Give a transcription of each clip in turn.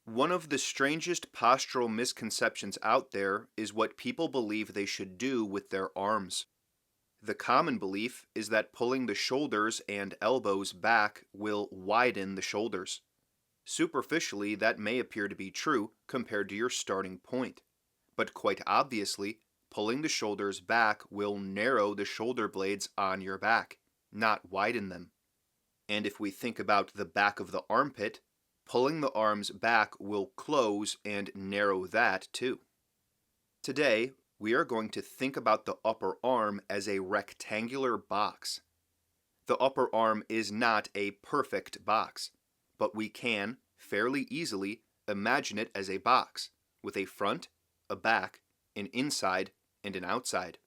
One of the strangest postural misconceptions out there is what people believe they should do with their arms. The common belief is that pulling the shoulders and elbows back will widen the shoulders. Superficially, that may appear to be true compared to your starting point, but quite obviously, pulling the shoulders back will narrow the shoulder blades on your back, not widen them. And if we think about the back of the armpit, pulling the arms back will close and narrow that too. Today, we are going to think about the upper arm as a rectangular box. The upper arm is not a perfect box, but we can, fairly easily, imagine it as a box, with a front, a back, an inside, and an outside.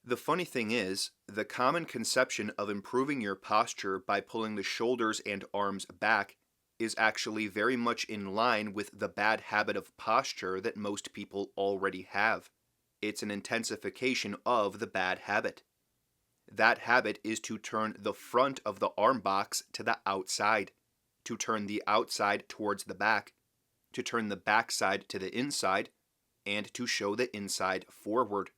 The funny thing is, the common conception of improving your posture by pulling the shoulders and arms back is actually very much in line with the bad habit of posture that most people already have. It's an intensification of the bad habit. That habit is to turn the front of the arm box to the outside, to turn the outside towards the back, to turn the backside to the inside, and to show the inside forward.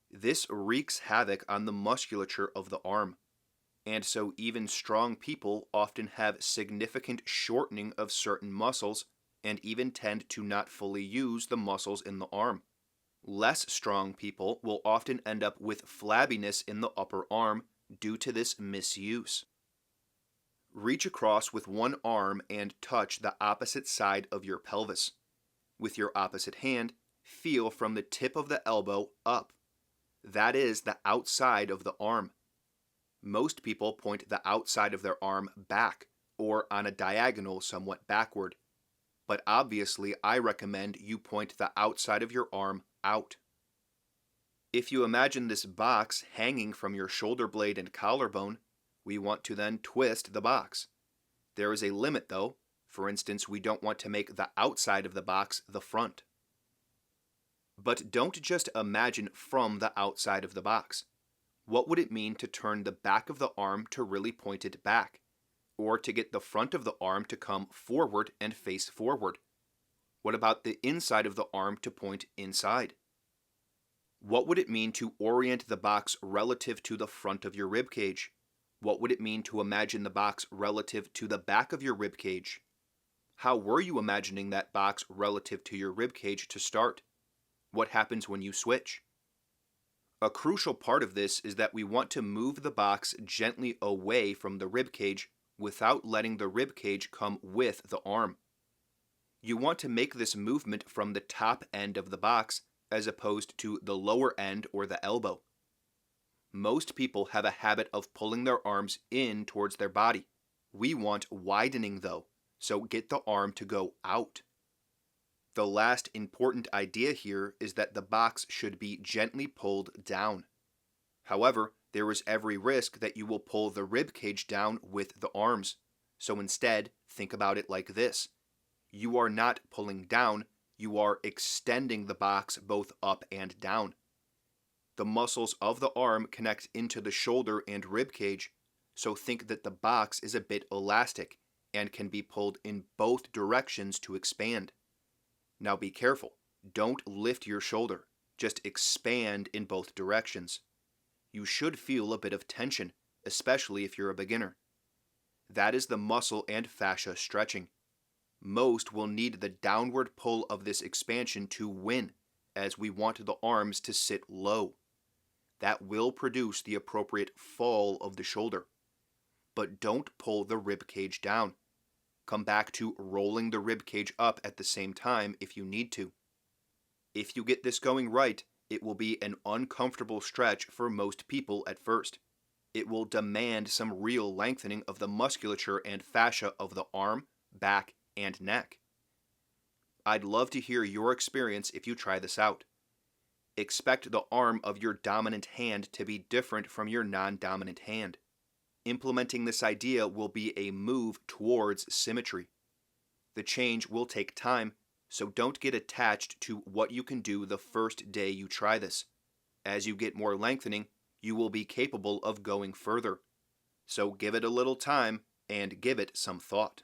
This wreaks havoc on the musculature of the arm, and so even strong people often have significant shortening of certain muscles and even tend to not fully use the muscles in the arm. Less strong people will often end up with flabbiness in the upper arm due to this misuse. Reach across with one arm and touch the opposite side of your pelvis. With your opposite hand, feel from the tip of the elbow up. That is the outside of the arm. Most people point the outside of their arm back, or on a diagonal somewhat backward. But obviously, I recommend you point the outside of your arm out. If you imagine this box hanging from your shoulder blade and collarbone, we want to then twist the box. There is a limit though. For instance, we don't want to make the outside of the box the front. But don't just imagine from the outside of the box. What would it mean to turn the back of the arm to really point it back? Or to get the front of the arm to come forward and face forward? What about the inside of the arm to point inside? What would it mean to orient the box relative to the front of your rib cage? What would it mean to imagine the box relative to the back of your rib cage? How were you imagining that box relative to your rib cage to start? What happens when you switch? A crucial part of this is that we want to move the box gently away from the rib cage without letting the rib cage come with the arm. You want to make this movement from the top end of the box as opposed to the lower end or the elbow. Most people have a habit of pulling their arms in towards their body. We want widening though, so get the arm to go out. The last important idea here is that the box should be gently pulled down. However, there is every risk that you will pull the rib cage down with the arms. So instead, think about it like this. You are not pulling down, you are extending the box both up and down. The muscles of the arm connect into the shoulder and rib cage, so think that the box is a bit elastic and can be pulled in both directions to expand. Now be careful, don't lift your shoulder, just expand in both directions. You should feel a bit of tension, especially if you're a beginner. That is the muscle and fascia stretching. Most will need the downward pull of this expansion to win, as we want the arms to sit low. That will produce the appropriate fall of the shoulder. But don't pull the rib cage down. Come back to rolling the rib cage up at the same time if you need to. If you get this going right, it will be an uncomfortable stretch for most people at first. It will demand some real lengthening of the musculature and fascia of the arm, back, and neck. I'd love to hear your experience if you try this out. Expect the arm of your dominant hand to be different from your non-dominant hand. Implementing this idea will be a move towards symmetry. The change will take time, so don't get attached to what you can do the first day you try this. As you get more lengthening, you will be capable of going further. So give it a little time and give it some thought.